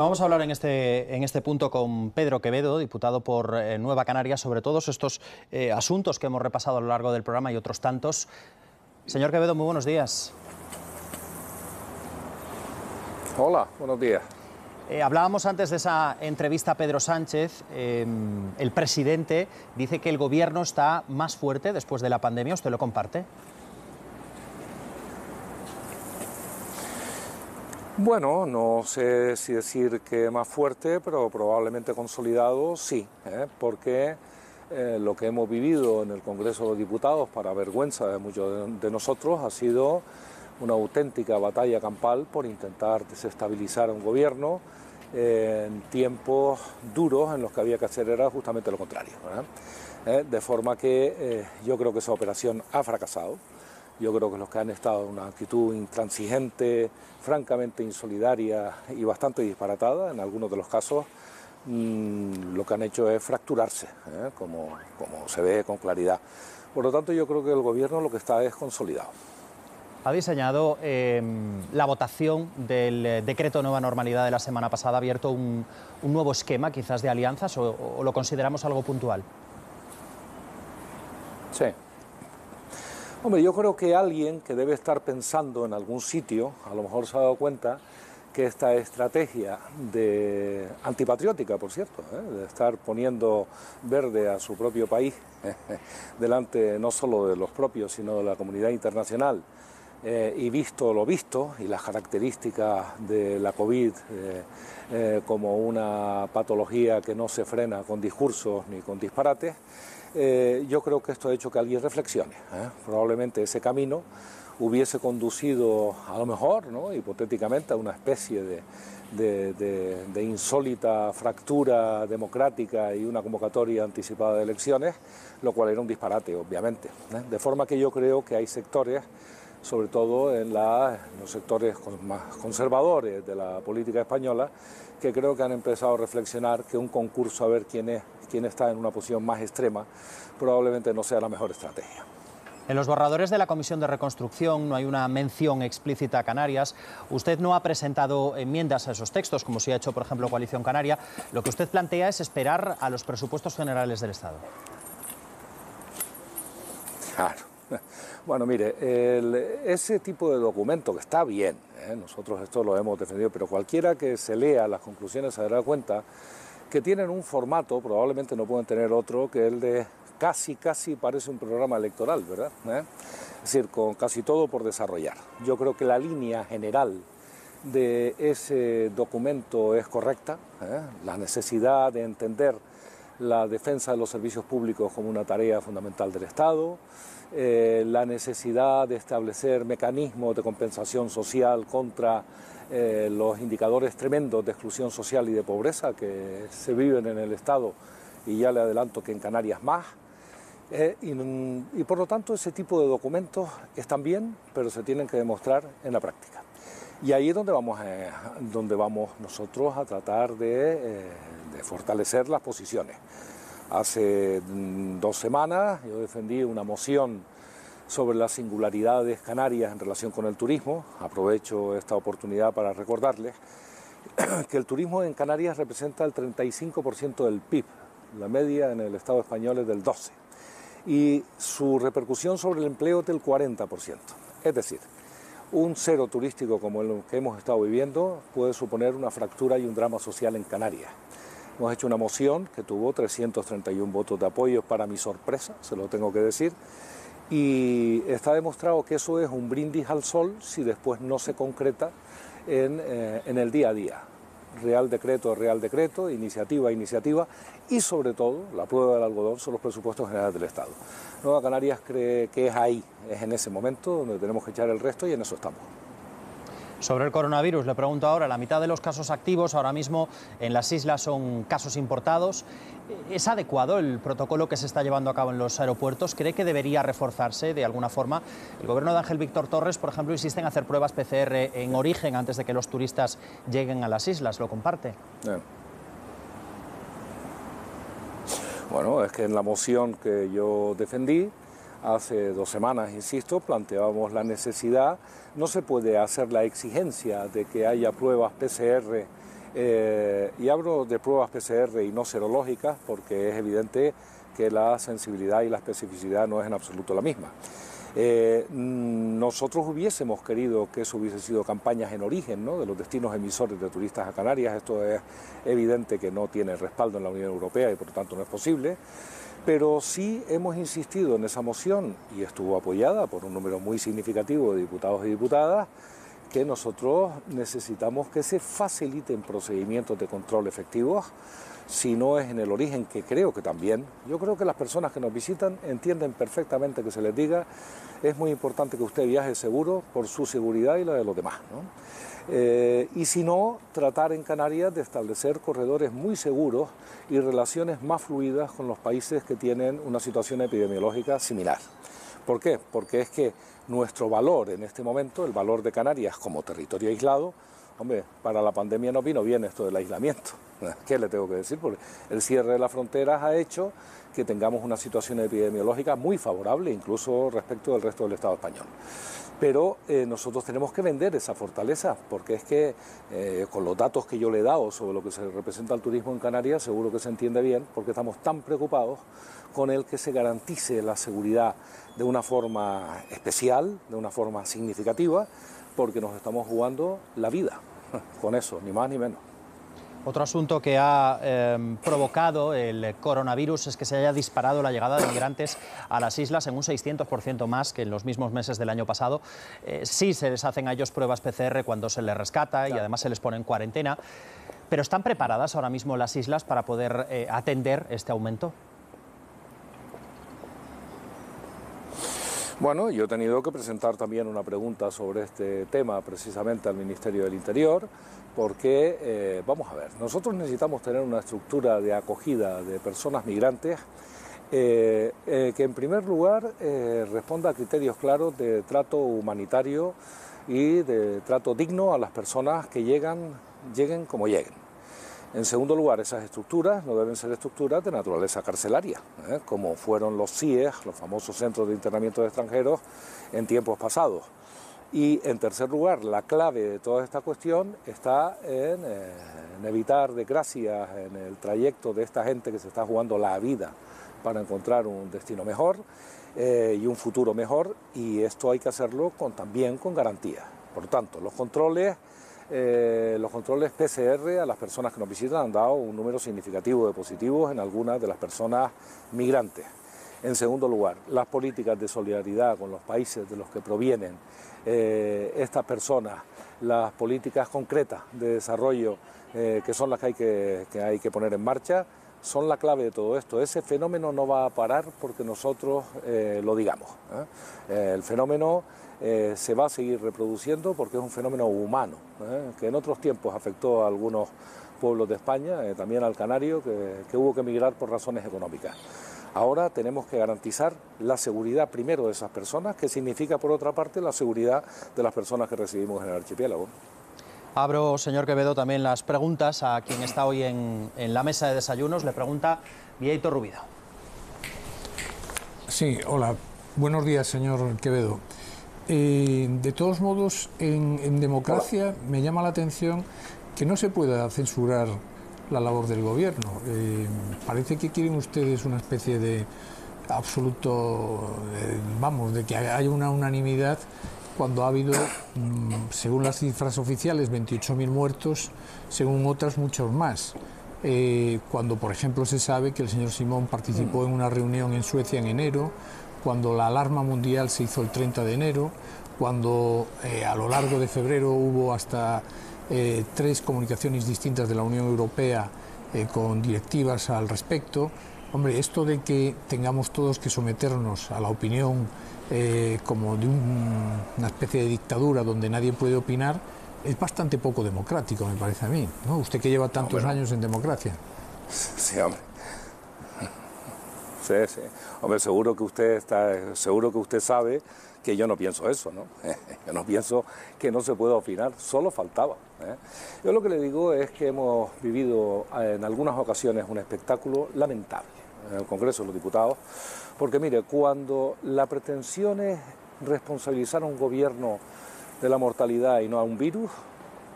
Vamos a hablar en este punto con Pedro Quevedo, diputado por Nueva Canarias, sobre todos estos asuntos que hemos repasado a lo largo del programa y otros tantos. Señor Quevedo, muy buenos días. Hola, buenos días. Hablábamos antes de esa entrevista a Pedro Sánchez. El presidente dice que el gobierno está más fuerte después de la pandemia. ¿Usted lo comparte? Bueno, no sé si decir que más fuerte, pero probablemente consolidado, sí, porque lo que hemos vivido en el Congreso de los Diputados, para vergüenza de muchos de nosotros, ha sido una auténtica batalla campal por intentar desestabilizar a un gobierno en tiempos duros en los que había que hacer era justamente lo contrario, de forma que yo creo que esa operación ha fracasado. Yo creo que los que han estado en una actitud intransigente, francamente insolidaria y bastante disparatada, en algunos de los casos, lo que han hecho es fracturarse, como se ve con claridad. Por lo tanto, yo creo que el gobierno lo que está es consolidado. Ha diseñado la votación del decreto de nueva normalidad de la semana pasada, ha abierto un nuevo esquema quizás de alianzas o lo consideramos algo puntual. Sí. Hombre, yo creo que alguien que debe estar pensando en algún sitio, a lo mejor se ha dado cuenta que esta estrategia antipatriótica, por cierto, de estar poniendo verde a su propio país delante no solo de los propios, sino de la comunidad internacional, y visto lo visto, y las características de la COVID como una patología que no se frena con discursos ni con disparates, yo creo que esto ha hecho que alguien reflexione. Probablemente ese camino hubiese conducido, a lo mejor, hipotéticamente, a una especie de insólita fractura democrática y una convocatoria anticipada de elecciones, lo cual era un disparate, obviamente. De forma que yo creo que hay sectores, sobre todo en los sectores más conservadores de la política española, que creo que han empezado a reflexionar que un concurso a ver quién está en una posición más extrema probablemente no sea la mejor estrategia. En los borradores de la Comisión de Reconstrucción no hay una mención explícita a Canarias. Usted no ha presentado enmiendas a esos textos, como sí ha hecho, por ejemplo, Coalición Canaria. Lo que usted plantea es esperar a los presupuestos generales del Estado. Claro. Bueno, mire, ese tipo de documento, que está bien, nosotros esto lo hemos defendido, pero cualquiera que se lea las conclusiones se dará cuenta que tienen un formato, probablemente no pueden tener otro, que el de casi parece un programa electoral, ¿verdad? Es decir, con casi todo por desarrollar. Yo creo que la línea general de ese documento es correcta, la necesidad de entender la defensa de los servicios públicos como una tarea fundamental del Estado, la necesidad de establecer mecanismos de compensación social contra los indicadores tremendos de exclusión social y de pobreza que se viven en el Estado, y ya le adelanto que en Canarias más, y por lo tanto ese tipo de documentos están bien, pero se tienen que demostrar en la práctica. Y ahí es donde vamos nosotros a tratar de fortalecer las posiciones. Hace 2 semanas yo defendí una moción sobre las singularidades canarias en relación con el turismo. Aprovecho esta oportunidad para recordarles que el turismo en Canarias representa el 35% del PIB, la media en el Estado español es del 12%, y su repercusión sobre el empleo es del 40%. Es decir, un cero turístico como el que hemos estado viviendo puede suponer una fractura y un drama social en Canarias. Hemos hecho una moción que tuvo 331 votos de apoyo, para mi sorpresa, se lo tengo que decir, y está demostrado que eso es un brindis al sol si después no se concreta en el día a día. Real decreto, iniciativa, y sobre todo, la prueba del algodón son los presupuestos generales del Estado. Nueva Canarias cree que es ahí, es en ese momento donde tenemos que echar el resto, y en eso estamos. Sobre el coronavirus, le pregunto ahora, la mitad de los casos activos ahora mismo en las islas son casos importados. ¿Es adecuado el protocolo que se está llevando a cabo en los aeropuertos? ¿Cree que debería reforzarse de alguna forma? El gobierno de Ángel Víctor Torres, por ejemplo, insiste en hacer pruebas PCR en origen antes de que los turistas lleguen a las islas. ¿Lo comparte? Bueno, es que en la moción que yo defendí hace 2 semanas, insisto, planteábamos la necesidad, no se puede hacer la exigencia de que haya pruebas PCR Y hablo de pruebas PCR y no serológicas porque es evidente que la sensibilidad y la especificidad no es en absoluto la misma. Nosotros hubiésemos querido que eso hubiese sido campañas en origen, ¿no?, de los destinos emisores de turistas a Canarias. Esto es evidente que no tiene respaldo en la Unión Europea y por lo tanto no es posible, pero sí hemos insistido en esa moción y estuvo apoyada por un número muy significativo de diputados y diputadas, que nosotros necesitamos que se faciliten procedimientos de control efectivos. Si no es en el origen, que creo que también, yo creo que las personas que nos visitan entienden perfectamente que se les diga: es muy importante que usted viaje seguro por su seguridad y la de los demás, ¿no? Y si no, tratar en Canarias de establecer corredores muy seguros y relaciones más fluidas con los países que tienen una situación epidemiológica similar. ¿Por qué? Porque es que nuestro valor en este momento, el valor de Canarias como territorio aislado, hombre, para la pandemia nos vino bien esto del aislamiento. ¿Qué le tengo que decir? Porque el cierre de las fronteras ha hecho que tengamos una situación epidemiológica muy favorable, incluso respecto del resto del Estado español. Pero nosotros tenemos que vender esa fortaleza, porque es que con los datos que yo le he dado sobre lo que se representa el turismo en Canarias, seguro que se entiende bien, porque estamos tan preocupados con el que se garantice la seguridad de una forma especial, de una forma significativa, porque nos estamos jugando la vida con eso, ni más ni menos. Otro asunto que ha provocado el coronavirus es que se haya disparado la llegada de migrantes a las islas en un 600% más que en los mismos meses del año pasado. Sí se les hacen a ellos pruebas PCR cuando se les rescata y además se les pone en cuarentena. ¿Pero están preparadas ahora mismo las islas para poder atender este aumento? Bueno, yo he tenido que presentar también una pregunta sobre este tema precisamente al Ministerio del Interior, porque, vamos a ver, nosotros necesitamos tener una estructura de acogida de personas migrantes que en primer lugar responda a criterios claros de trato humanitario y de trato digno a las personas que lleguen como lleguen. En segundo lugar, esas estructuras no deben ser estructuras de naturaleza carcelaria, como fueron los CIES, los famosos centros de internamiento de extranjeros, en tiempos pasados. Y en tercer lugar, la clave de toda esta cuestión está en evitar desgracias en el trayecto de esta gente que se está jugando la vida para encontrar un destino mejor y un futuro mejor, y esto hay que hacerlo también con garantías. Por lo tanto, los controles PCR a las personas que nos visitan han dado un número significativo de positivos en algunas de las personas migrantes. En segundo lugar, las políticas de solidaridad con los países de los que provienen estas personas, las políticas concretas de desarrollo que son las que hay que poner en marcha, son la clave de todo esto. Ese fenómeno no va a parar porque nosotros lo digamos. El fenómeno se va a seguir reproduciendo porque es un fenómeno humano, que en otros tiempos afectó a algunos pueblos de España, también al canario, que hubo que emigrar por razones económicas. Ahora tenemos que garantizar la seguridad primero de esas personas, que significa por otra parte la seguridad de las personas que recibimos en el archipiélago. Abro, señor Quevedo, también las preguntas a quien está hoy en la mesa de desayunos. Le pregunta Vieito Rubido. Sí, hola. Buenos días, señor Quevedo. De todos modos, en democracia me llama la atención que no se pueda censurar la labor del gobierno. Parece que quieren ustedes una especie de absoluto, de que haya una unanimidad cuando ha habido, según las cifras oficiales, 28.000 muertos, según otras muchos más. Cuando, por ejemplo, se sabe que el señor Simón participó en una reunión en Suecia en enero, cuando la alarma mundial se hizo el 30 de enero, cuando a lo largo de febrero hubo hasta 3 comunicaciones distintas de la Unión Europea con directivas al respecto. Hombre, esto de que tengamos todos que someternos a la opinión como de una especie de dictadura donde nadie puede opinar, es bastante poco democrático, me parece a mí, ¿no? Usted que lleva tantos años en democracia. Sí, hombre. Sí, sí. Hombre, seguro que usted sabe que yo no pienso eso, ¿no? Yo no pienso que no se pueda opinar, solo faltaba. Yo lo que le digo es que hemos vivido en algunas ocasiones un espectáculo lamentable en el Congreso de los Diputados, porque mire, cuando la pretensión es responsabilizar a un gobierno de la mortalidad y no a un virus,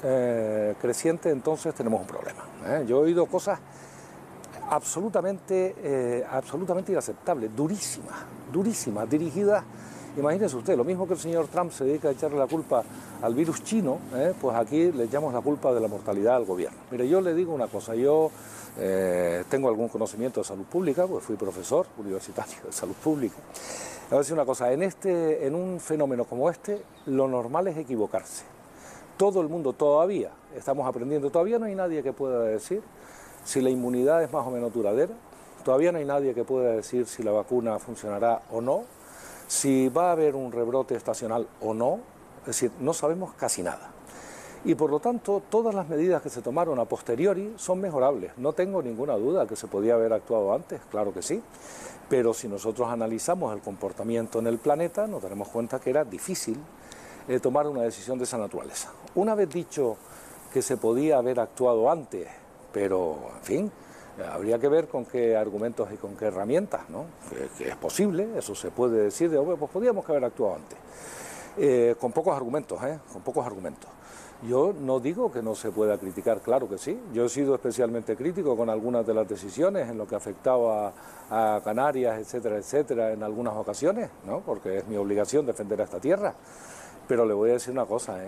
creciente, entonces tenemos un problema. Yo he oído cosas absolutamente inaceptables, durísimas, dirigidas. Imagínese usted, lo mismo que el señor Trump se dedica a echarle la culpa al virus chino, pues aquí le echamos la culpa de la mortalidad al gobierno. Mire, yo le digo una cosa, yo tengo algún conocimiento de salud pública, pues fui profesor universitario de salud pública. Le voy a decir una cosa, en un fenómeno como este, lo normal es equivocarse. Todo el mundo todavía, estamos aprendiendo, todavía no hay nadie que pueda decir si la inmunidad es más o menos duradera, todavía no hay nadie que pueda decir si la vacuna funcionará o no, si va a haber un rebrote estacional o no, es decir, no sabemos casi nada. Y por lo tanto, todas las medidas que se tomaron a posteriori son mejorables. No tengo ninguna duda que se podía haber actuado antes, claro que sí, pero si nosotros analizamos el comportamiento en el planeta, nos daremos cuenta que era difícil tomar una decisión de esa naturaleza. Una vez dicho que se podía haber actuado antes, pero, en fin, habría que ver con qué argumentos y con qué herramientas, ¿no? Que es posible, eso se puede decir, pues podíamos haber actuado antes. Con pocos argumentos, con pocos argumentos. Yo no digo que no se pueda criticar, claro que sí. Yo he sido especialmente crítico con algunas de las decisiones en lo que afectaba a Canarias, etcétera, etcétera, en algunas ocasiones, ¿no? Porque es mi obligación defender a esta tierra. Pero le voy a decir una cosa,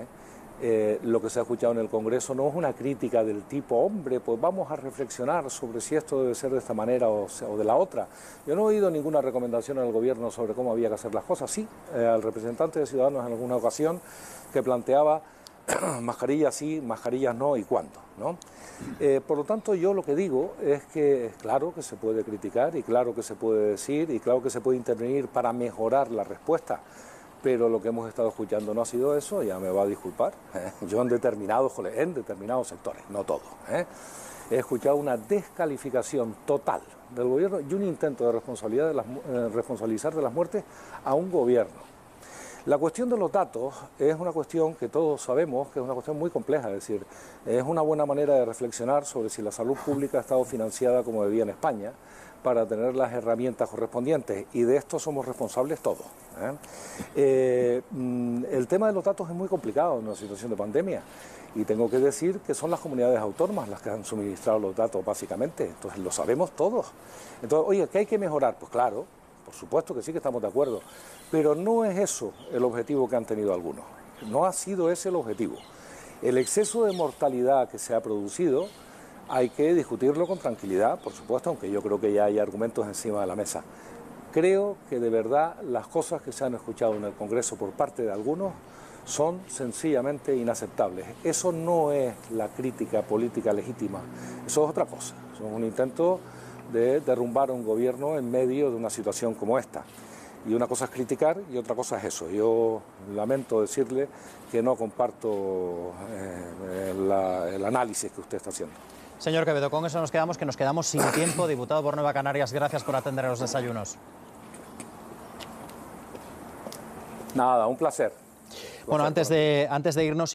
lo que se ha escuchado en el Congreso no es una crítica del tipo, hombre, pues vamos a reflexionar sobre si esto debe ser de esta manera o de la otra. Yo no he oído ninguna recomendación al gobierno sobre cómo había que hacer las cosas. Sí, al representante de Ciudadanos en alguna ocasión que planteaba mascarillas sí, mascarillas no y cuándo, ¿no? Por lo tanto, yo lo que digo es que claro que se puede criticar y claro que se puede decir y claro que se puede intervenir para mejorar la respuesta. Pero lo que hemos estado escuchando no ha sido eso, ya me va a disculpar. Yo en determinados sectores, no todos, he escuchado una descalificación total del gobierno y un intento de responsabilizar de las muertes a un gobierno. La cuestión de los datos es una cuestión que todos sabemos que es una cuestión muy compleja, es decir, es una buena manera de reflexionar sobre si la salud pública ha estado financiada como debía en España, para tener las herramientas correspondientes, y de esto somos responsables todos. El tema de los datos es muy complicado en una situación de pandemia, y tengo que decir que son las comunidades autónomas las que han suministrado los datos básicamente, entonces lo sabemos todos. Entonces, oye, ¿qué hay que mejorar? Pues claro, por supuesto que sí que estamos de acuerdo, pero no es eso el objetivo que han tenido algunos, no ha sido ese el objetivo. El exceso de mortalidad que se ha producido hay que discutirlo con tranquilidad, por supuesto, aunque yo creo que ya hay argumentos encima de la mesa. Creo que de verdad las cosas que se han escuchado en el Congreso por parte de algunos son sencillamente inaceptables. Eso no es la crítica política legítima, eso es otra cosa. Eso es un intento de derrumbar un gobierno en medio de una situación como esta. Y una cosa es criticar y otra cosa es eso. Yo lamento decirle que no comparto el análisis que usted está haciendo. Señor Quevedo, con eso nos quedamos sin tiempo. Diputado por Nueva Canarias, gracias por atender a los desayunos. Nada, un placer. Bueno, antes de irnos...